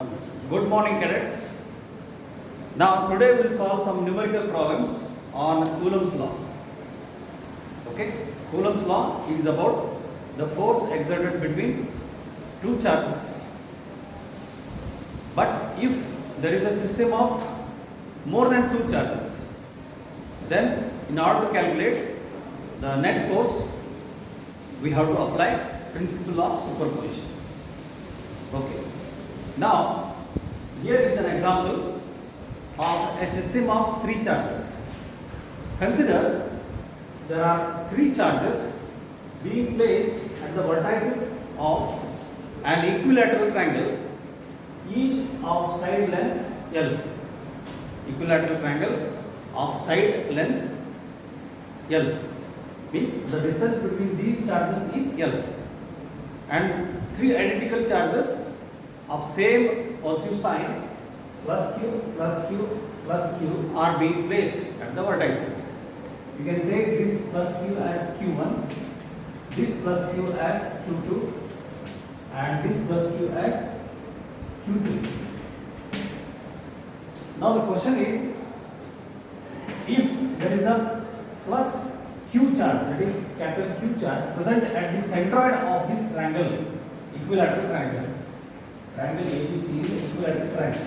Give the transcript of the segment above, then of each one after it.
Good morning, cadets. Now, today we'll solve some numerical problems on Coulomb's law. Okay, Coulomb's law is about the force exerted between two charges. But if there is a system of more than two charges, then in order to calculate the net force, we have to apply principle of superposition. Okay. Now, here is an example of a system of three charges. Consider there are three charges being placed at the vertices of an equilateral triangle, each of side length L. Equilateral triangle of side length L means the distance between these charges is L, and three identical charges of same positive sign plus q plus q plus q are being placed at the vertices. You can take this plus q as q1, this plus q as q2, and this plus q as q3. Now the question is, if there is a plus q charge, that is capital Q charge, present at the centroid of this triangle, equilateral triangle, triangle ABC is equilateral triangle,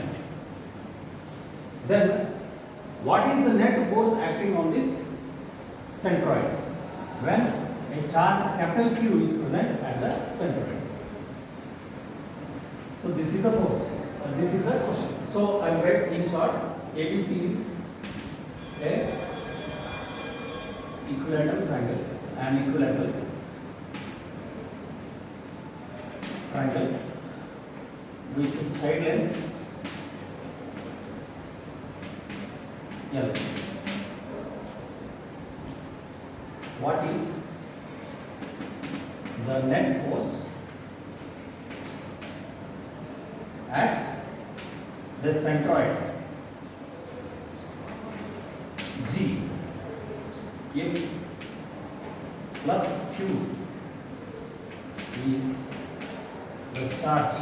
then what is the net force acting on this centroid when a charge capital Q is present at the centroid? So this is the force, this is the question. So I will write in short, ABC is a equilateral triangle, an equilateral triangle with side length L. What is the net force at the centroid G if plus Q is the charge,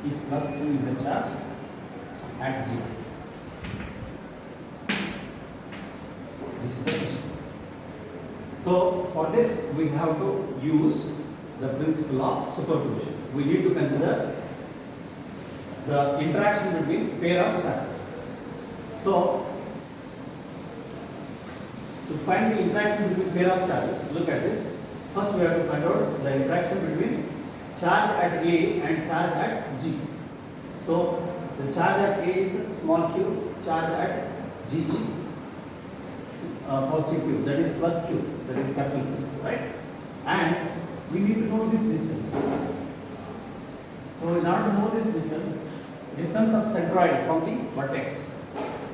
if plus Q is the charge at G? This is the question. So for this we have to use the principle of superposition. We need to consider the interaction between pair of charges. So to find the interaction between pair of charges, look at this. First we have to find out the interaction between charge at A and charge at G. So the charge at A is small q, charge at G is positive q, that is plus q, that is capital Q, right? And we need to know this distance. So in order to know this distance of centroid from the vertex,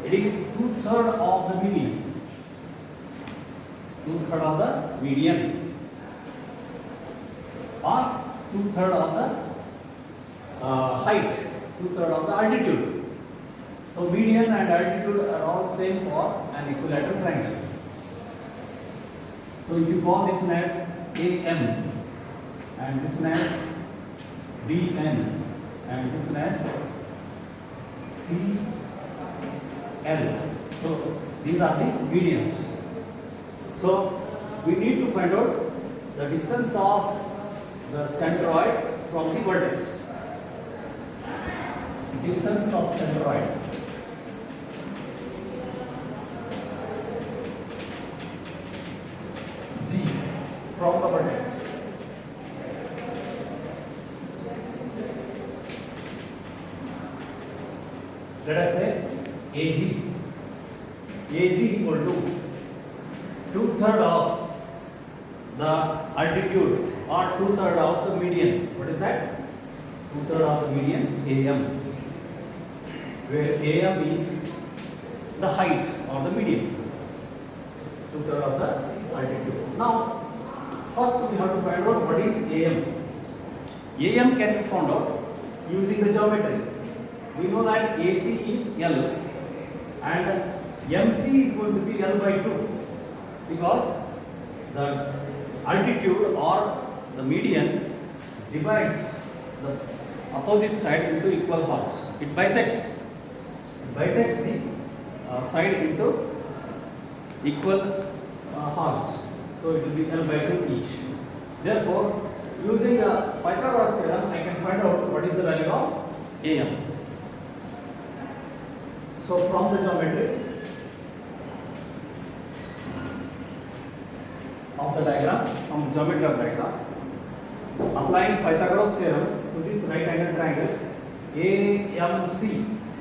it is 2/3 of the median. 2/3 of the median or 2/3 of the height, 2/3 of the altitude. So median and altitude are all same for an equilateral triangle. So if you call this one as AM and this one as BN and this one as CL, so these are the medians. So we need to find out the distance of the centroid from the vertex. Distance of centroid G from the vertex. Let us say AG. AG equal to 2/3 of the altitude or 2/3 of the median. What is that? 2/3 of the median AM, where AM is the height or the median. 2/3 of the altitude. Now, first we have to find out what is AM. AM can be found out using the geometry. We know that AC is L and MC is going to be L by 2 because the altitude or the median divides the opposite side into equal halves. It bisects. It bisects the side into equal halves. So it will be L by 2 each. Therefore, using the Pythagoras theorem, I can find out what is the value of AM. So from the geometry of the diagram, from the geometry of diagram, applying Pythagoras theorem to this right angle triangle AMC.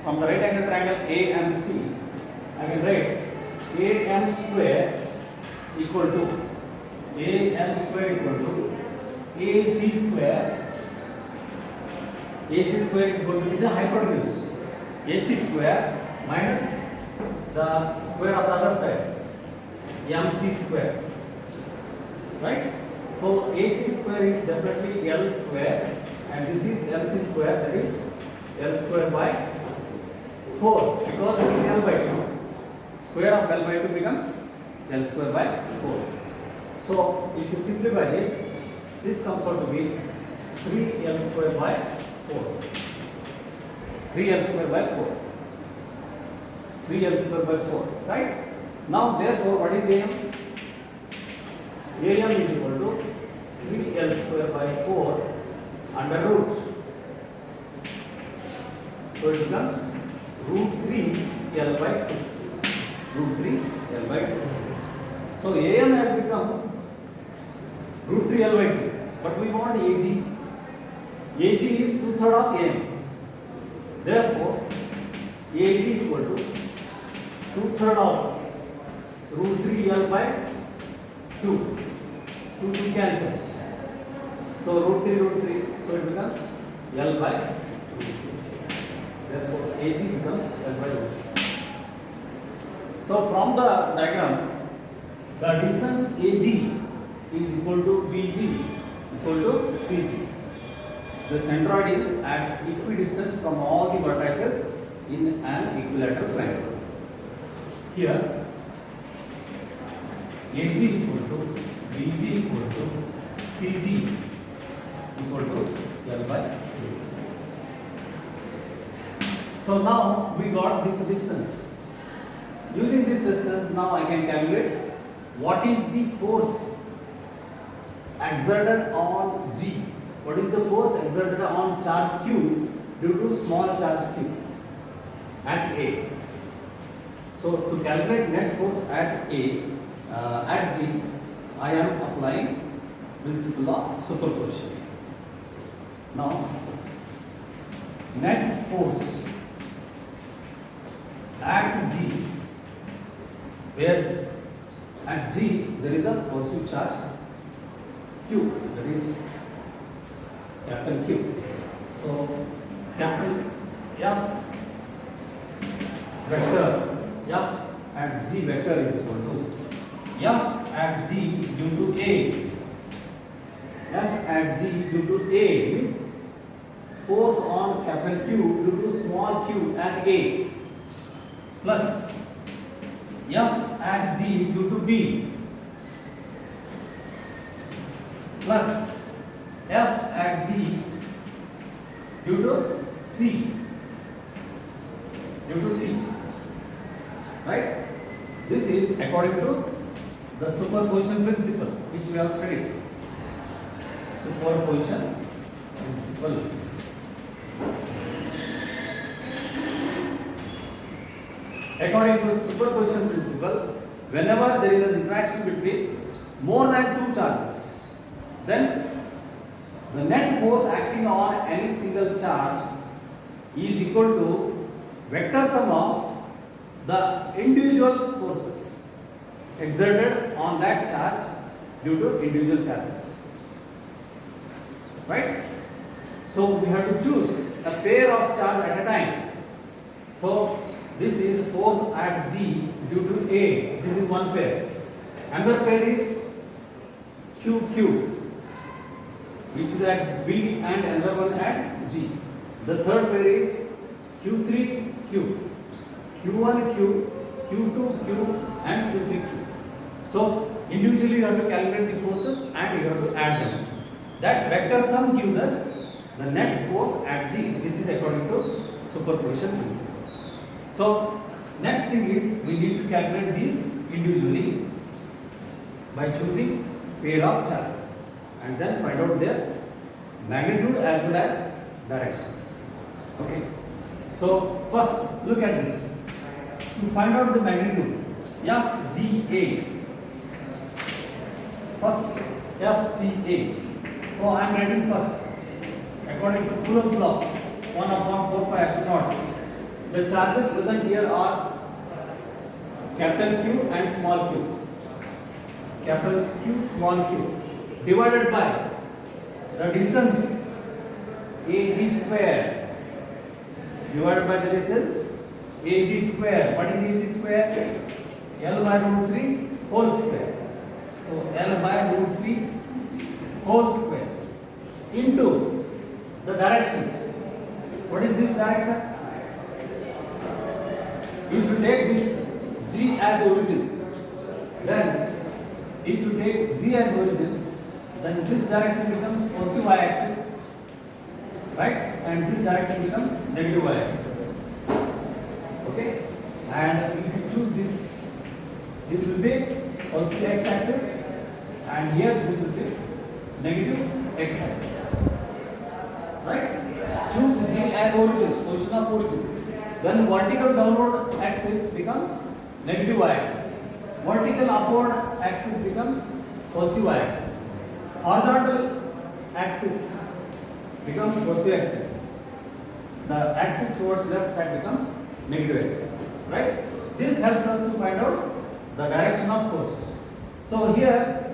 From the right angle triangle AMC, I can write AM square equal to AC square. AC square is going to be the hypotenuse. AC square minus the square of the other side, MC square. Right? So AC square is definitely L square, and this is MC square, that is L square by 4, because it is L by 2. Square of L by 2 becomes L square by 4. So if you simplify this comes out to be 3L square by 4. 3L square by 4. 3L square by 4. Right? Now therefore what is AM? AM is equal to 3L square by 4 under root. So it becomes root 3L by 2. Root 3L by 2. So AM has become root 3L by 2. But we want AG. AG is 2/3 of AM. Therefore, AG equal to 2/3 of root 3L by 2. 2 cancels. So root 3. So it becomes L by root 3. Therefore, AG becomes L by root 3. So from the diagram, the distance AG is equal to BG equal to CG. The centroid is at equidistant from all the vertices in an equilateral triangle. Here, AG equal to BG equal to CG equal to L by 2. So now we got this distance. Using this distance, now I can calculate what is the force exerted on G. What is the force exerted on charge Q due to small charge Q at A. So to calculate net force at A, at G, I am applying principle of superposition. Now, net force at G, where at G there is a positive charge Q, that is capital Q. So capital F vector F at G vector is equal to F at G due to A. F at G due to A means force on capital Q due to small q at A, plus F at G due to B, plus F at G due to C, right? This is according to the superposition principle which we have studied. Superposition principle. According to superposition principle, whenever there is an interaction between more than two charges, then the net force acting on any single charge is equal to vector sum of the individual forces exerted on that charge due to individual charges. Right? So we have to choose a pair of charge at a time. So this is force at G due to A. This is one pair. Another pair is QQ, which is at B, and another one at G. The third pair is Q3Q, Q1Q, Q2Q, and Q3Q. So individually you have to calculate the forces and you have to add them. That vector sum gives us the net force at G. This is according to superposition principle. So next thing is we need to calculate these individually by choosing pair of charges and then find out their magnitude as well as directions. Okay. So first look at this. To find out the magnitude FGA. First FGA. So I am writing first according to Coulomb's law 1 upon 4 pi epsilon naught. The charges present here are capital Q and small q. Capital Q, small q divided by the distance AG square divided by the distance AG square. What is AG square? L by root 3 whole square. So L by root 3 whole square into the direction. What is this direction? If you take this G as origin, then if you take G as origin, then this direction becomes positive y-axis, right? And this direction becomes negative y-axis. Okay? And if you choose this will be positive x-axis, and here this will be negative x-axis. Right? Choose G as origin, position of origin. Then vertical downward axis becomes negative y-axis. Vertical upward axis becomes positive y-axis. Horizontal axis becomes positive x-axis. The axis towards left side becomes negative x-axis. Right? This helps us to find out the direction of forces. So here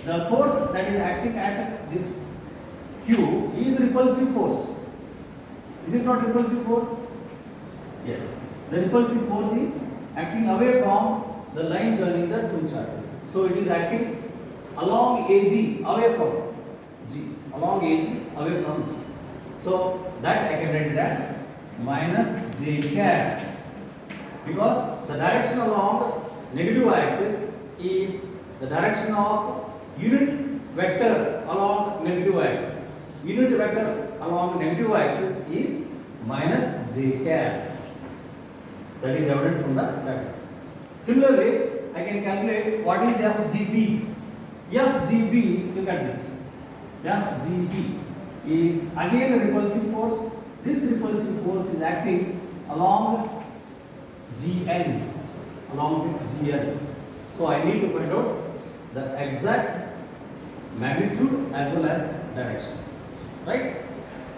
the force that is acting at this Q is repulsive force. Is it not repulsive force? Yes. The repulsive force is acting away from the line joining the two charges. So it is acting along AG, away from G. Along AG, away from G. So that I can write it as minus J cap. Because the direction along negative y-axis is the direction of unit vector along negative y-axis. Unit vector along negative y-axis is minus J cap. That is evident from the diagram. Similarly, I can calculate what is FGB. FGB, look at this. FGB is again a repulsive force. This repulsive force is acting along GN, along this GN. So I need to find out the exact magnitude as well as direction. Right?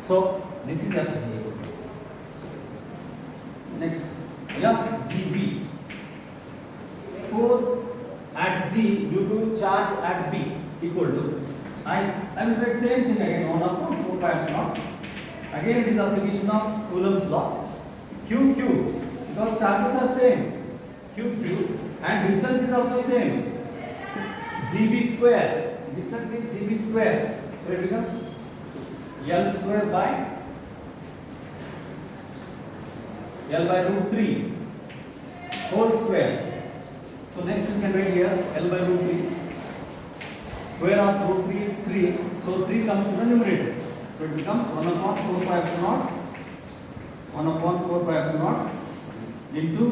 So this is FGB. Next. FGB, force at G due to charge at B equal to, I will write same thing again, 1 upon 4 pi epsilon naught. Again it is application of Coulomb's law. QQ, because charges are same, QQ, and distance is also same, GB square, distance is GB square, so it becomes L square by L by root 3 whole square. So next we can write here L by root 3. Square of root 3 is 3. So 3 comes to the numerator. So it becomes 1 upon 4 pi epsilon naught. 1 upon 4 pi epsilon naught into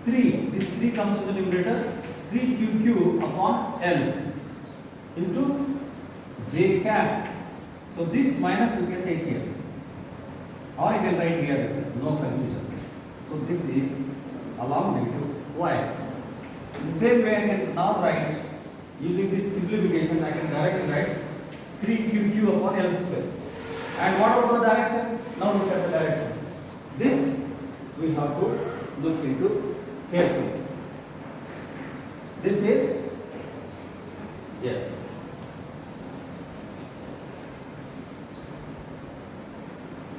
3. This 3 comes to the numerator. 3QQ upon L into J cap. So this minus you can take here. Or you can write here, no confusion. So this is along negative y-axis. In the same way I can now write, using this simplification, I can directly write 3QQ upon L square. And what about the direction? Now look at the direction. This we have to look into carefully. This is, yes.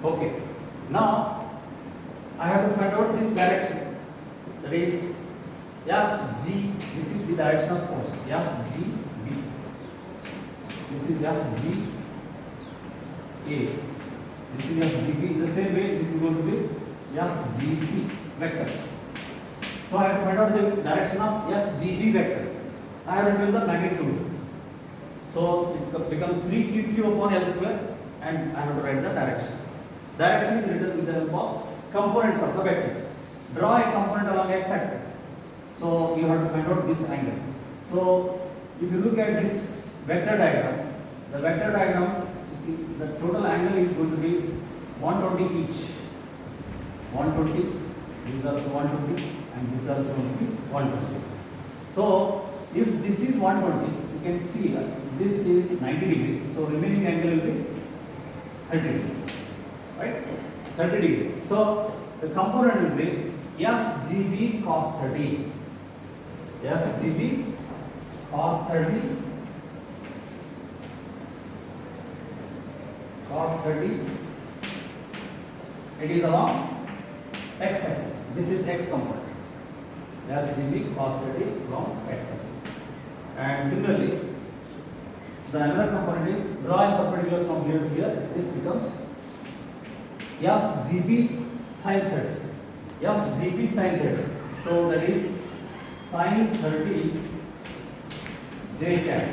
Okay. Now I have to find out this direction. That is FG. This is the direction of force. FGB. This is FGA. This is FGB. The same way this is going to be FGC vector. So I have to find out the direction of FGB vector. I have to do the magnitude. So it becomes 3QQ upon L square. and I have to write the direction. Direction is written with the help of components of the vector. Draw a component along x-axis. So you have to find out this angle. So if you look at this vector diagram, the vector diagram, you see the total angle is going to be 120 each. 120, this is also 120, and this is also going to be 120. So if this is 120, you can see that this is 90 degrees. So remaining angle will be 30 degree, right? 30 degree. So the component will be FGB cos 30. FGB cos 30. Cos 30. It is along x-axis. This is x component. FGB cos 30 along x-axis. And similarly, the another component is draw a perpendicular from here to here. This becomes FGB sin 30. FGB sin 30. So that is sin 30 j cap.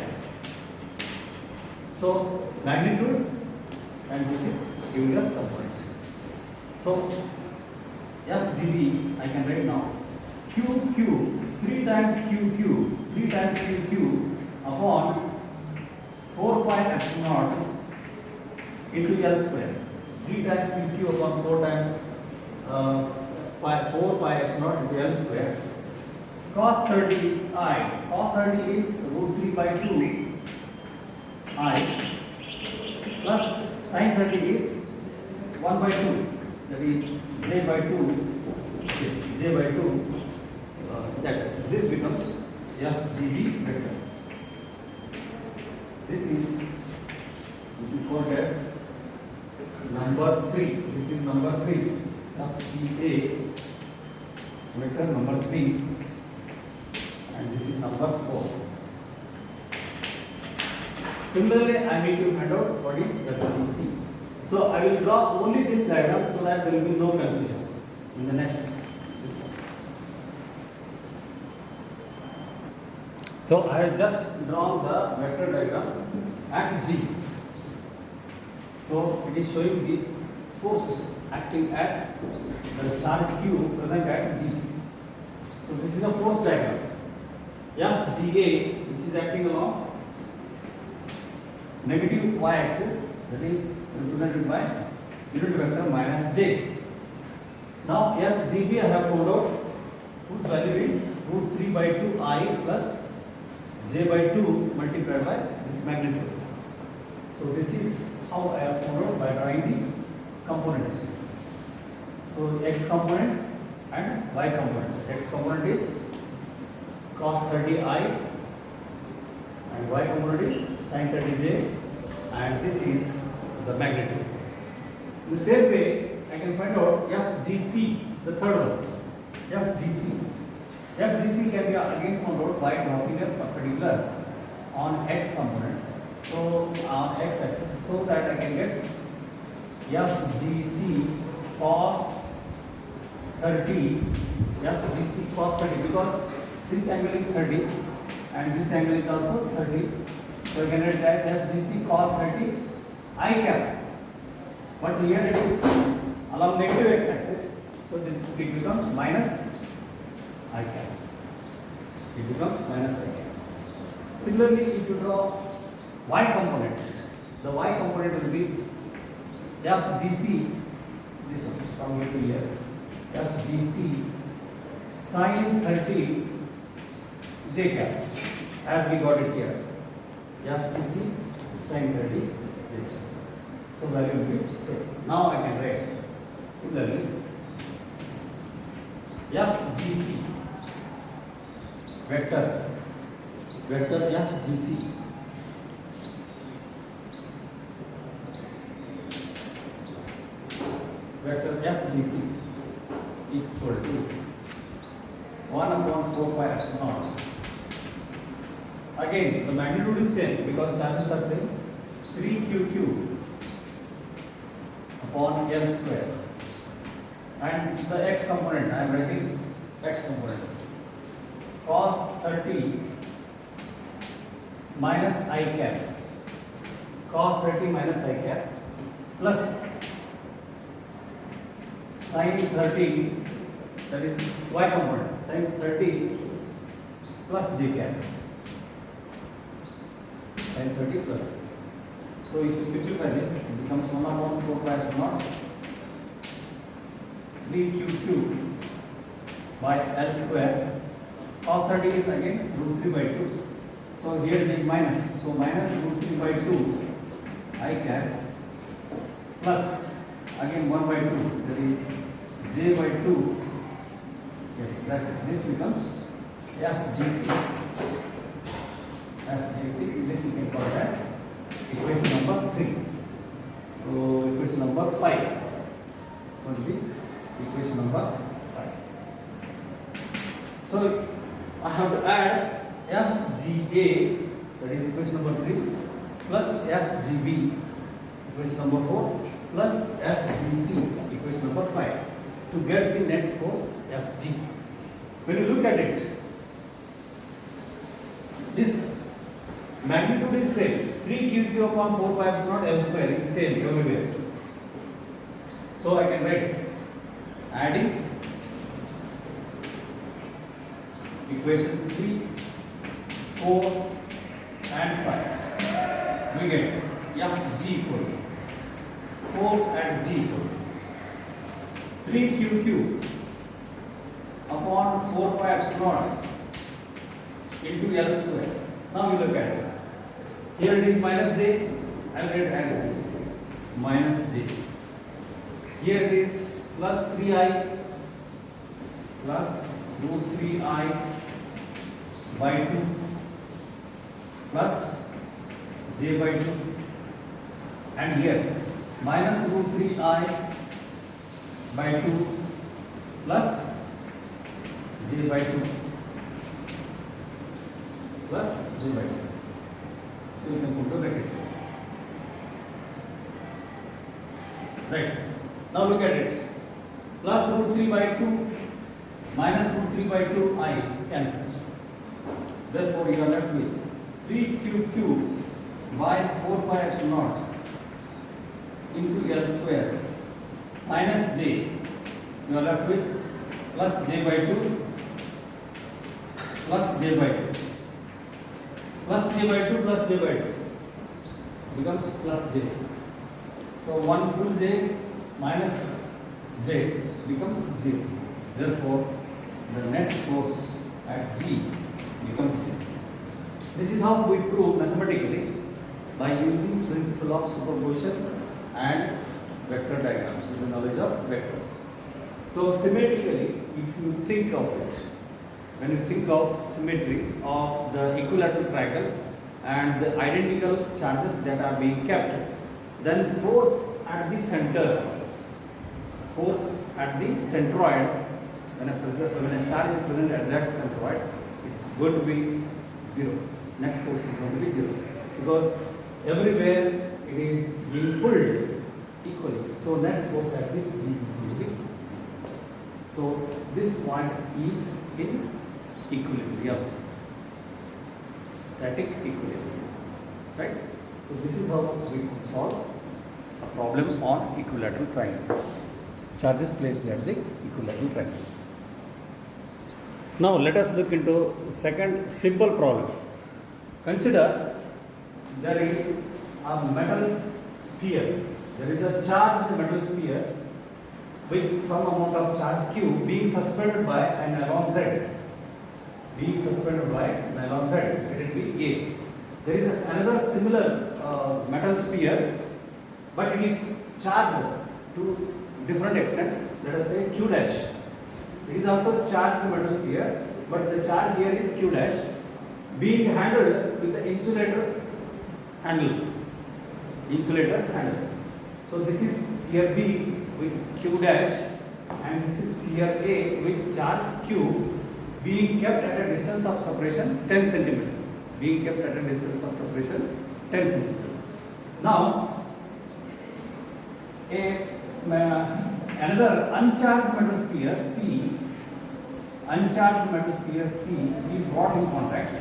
So magnitude, and this is giving us component. So FGB I can write now QQ 3 times QQ 3 times QQ upon 4 pi epsilon naught into L square. 3 times QQ upon 4 times 4 pi epsilon naught into L square. Cos 30 I. Cos 30 is root 3 by 2 I plus sin 30 is 1 by 2. That is j by 2. J by 2. That's it. This becomes FGB vector. This is what we call as number 3. This is number 3. FGA vector number 3. And this is number 4. Similarly, I need to find out what is FGC. So I will draw only this diagram so that there will be no confusion in the next. So I have just drawn the vector diagram at G. So it is showing the forces acting at the charge Q present at G. So this is a force diagram. FGA, which is acting along negative y-axis, that is represented by unit vector minus j. Now FGB I have found out whose value is root 3 by 2 I plus j by 2 multiplied by this magnitude. So this is how I have found out by drawing the components. So x component and y component. X component is cos 30 I and y component is sin 30 j, and this is the magnitude. In the same way, I can find out FGC, the third one. FGC. FGC can be again found out by dropping a perpendicular on x component, so on x axis, so that I can get FGC cos 30. FGC cos 30, because this angle is 30 and this angle is also 30. So I can write as FGC cos 30 I cap. But here it is along negative x axis, so it becomes minus I cap. It becomes minus I cap. Similarly, if you draw y component, the y component will be FGC, this one from here to here, FGC sin 30 j cap, as we got it here. FGC sin 30 j cap. So value will be same. Now I can write similarly FGC vector FGC vector FGC equal to 1 upon 4 pi epsilon naught. Again, the magnitude is same because charges are same. 3QQ upon L square. And the x component, I am writing x component. Cos 30 minus I cap. Cos 30 minus I cap plus sin 30, that is y component, sin 30 plus j cap, sin 30 plus j. So if you simplify this, it becomes 1/4 3qq by L square. Cos 30 is again √3/2. So here it is minus. So minus √3/2 I cap plus again 1/2, that is j/2. Yes, that's it. This becomes FGC. FGC. This we can call it as equation number 3. So equation number 5 is going to be equation number 5. So I have to add FGA, that is equation number 3, plus FGB, equation number 4, plus FGC, equation number 5, to get the net force FG. When you look at it, this magnitude is same. 3qq upon 4 pi epsilon L square is same everywhere. So I can write adding equation 3, 4 and 5. We get Fg equal force at G equal 3qq upon 4 pi epsilon into L square. Now we look at it. Here it is minus j. I will write as this minus j. Here it is plus 3i plus √3i by 2 plus j/2, and here minus √3i by 2 plus j/2 plus j/2. So you can put the bracket. Right. Now look at it. Plus √3/2 minus √3/2i cancels. Therefore, you are left with 3qq by 4 pi epsilon into L square minus j. You are left with plus j/2 plus j/2 plus j/2 plus j/2 becomes plus j. So 1 full j minus j becomes 0. Therefore, the net force at G becomes 0. This is how we prove mathematically by using principle of superposition and vector diagram with the knowledge of vectors. So symmetrically, if you think of it, when you think of symmetry of the equilateral triangle and the identical charges that are being kept, then force at the center, force at the centroid, when a charge is present at that centroid, it's going to be 0. Net force is going to be 0 because everywhere it is being pulled equally. So net force at this G is going to be 0. So this point is in equilibrium, static equilibrium, right? So this is how we could solve a problem on equilateral triangle. Charges placed at the equilateral triangle. Now let us look into second simple problem. Consider there is a metal sphere. There is a charged metal sphere with some amount of charge Q being suspended by a nylon thread. Being suspended by nylon thread. Let it be A. There is another similar metal sphere, but it is charged to different extent. Let us say Q dash. It is also charged metal sphere, but the charge here is Q dash, being handled with the insulator handle. Insulator handle. So this is sphere B with Q dash, and this is sphere A with charge Q, being kept at a distance of separation 10 cm. Being kept at a distance of separation 10 cm. Now, another uncharged metal sphere C, uncharged metal sphere C is brought in contact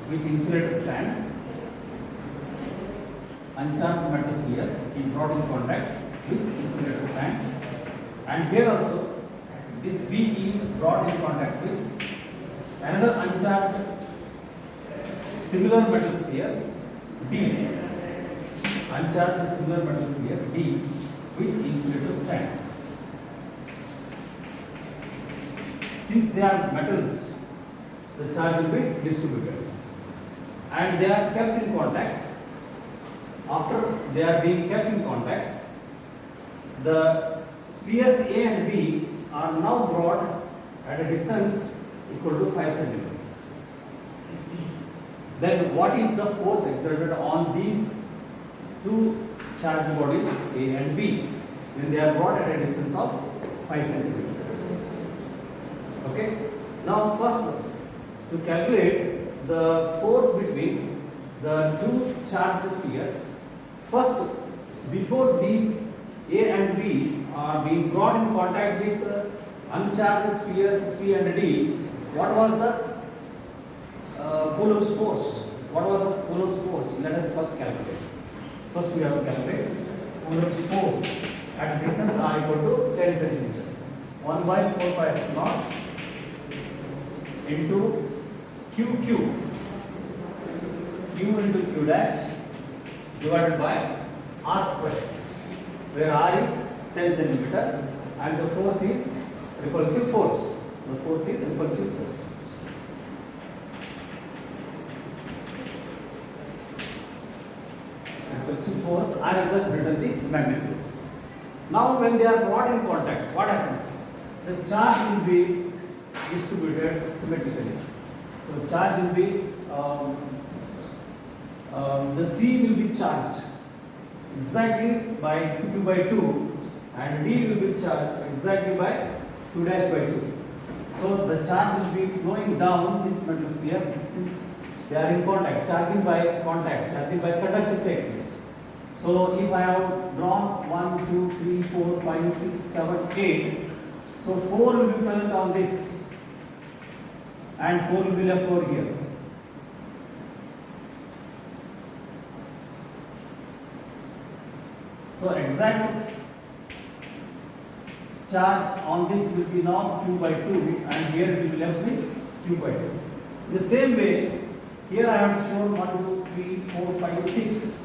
with insulator stand uncharged metal sphere is brought in contact with insulator stand, and here also this B is brought in contact with another uncharged similar metal sphere D, uncharged similar metal sphere D with insulator stand. Since they are metals, the charge will be distributed and they are kept in contact. After they are being kept in contact, the spheres A and B are now brought at a distance equal to 5 cm. Then what is the force exerted on these two charged bodies A and B when they are brought at a distance of 5 cm? Okay. Now first, to calculate the force between the two charged spheres, first, before these A and B are being brought in contact with uncharged spheres C and D, what was the Coulomb's force? What was the Coulomb's force? Let us first calculate. First we have to calculate Coulomb's force at distance r equal to 10 cm. 1 by 4 pi epsilon into Q into Q dash divided by r square, where r is 10 cm and the force is repulsive force. The force is repulsive force. Repulsive force, I have just written the magnitude. Now when they are brought in contact, what happens? The charge will be distributed symmetrically. So charge will be, the C will be charged exactly by Q by 2 and D will be charged exactly by Q dash by 2. So the charge will be flowing down this metal sphere since they are in contact, charging by conduction take place. So if I have drawn 1, 2, 3, 4, 5, 6, 7, 8, so 4 will be present on this and 4 will be left over here. So exact charge on this will be now Q by 2 and here it will be left with Q by 2. In the same way, here I have shown 1, 2, 3, 4, 5, 6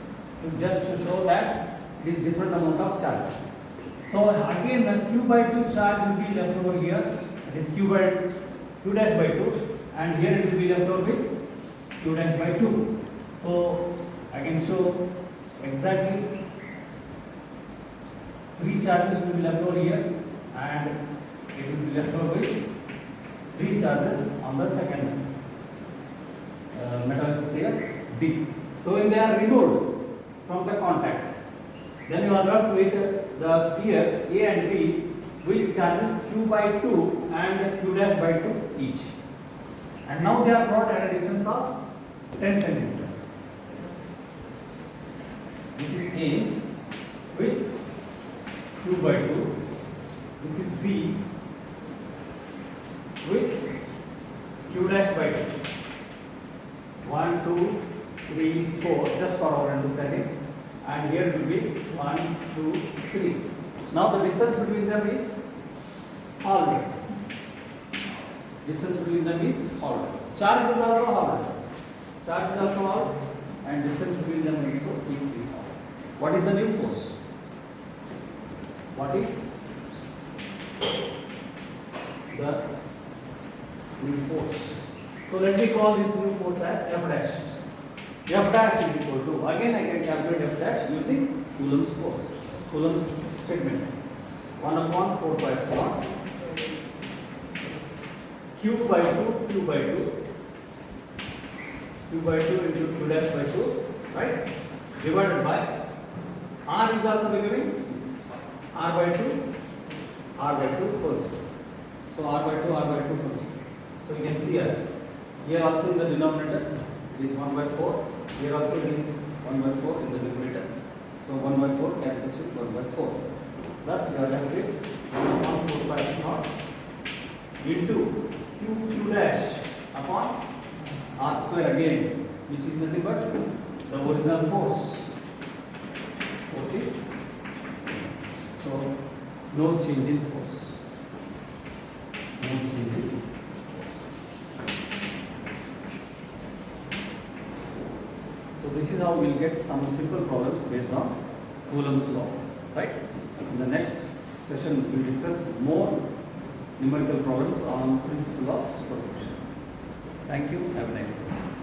just to show that it is different amount of charge. So again the Q by 2 charge will be left over here, it is Q dash by 2 and here it will be left over with Q dash by 2. So I can show exactly 3 charges will be left over here and it will be left over with 3 charges on the second metal sphere D. So when they are removed from the contact, then you are left with the spheres A and B with charges Q by 2 and Q dash by 2 each. And now they are brought at a distance of 10 cm. This is A with Q by 2. This is B with Q dash by 2. 1, 2, 3, 4, just for our understanding. And here it will be 1, 2, 3. Now the distance between them is halved. Distance between them is halved. Charge is also halved. Charge is also halved and distance between them also is halved. What is the new force? What is the new force? So let me call this new force as F dash. F dash is equal to, again I can calculate F dash using Coulomb's force. Coulomb's statement. 1 upon 4 pi epsilon Q by 2, Q by 2, Q by 2 into Q dash by 2, right? Divided by R is also becoming R by 2 whole square. So R by 2 whole square. So you can see here also in the denominator it is 1 by 4. Here also it is 1 by 4 in the numerator. So 1 by 4 cancels with 1 by 4. Thus you are left with 1 upon 4 pi naught into Q dash upon R square again, which is nothing but the original force. force is same. So no change in force. No change in force. So this is how we will get some simple problems based on Coulomb's law, right? In the next session we will discuss more numerical problems on principle of superposition. Thank you. Have a nice day.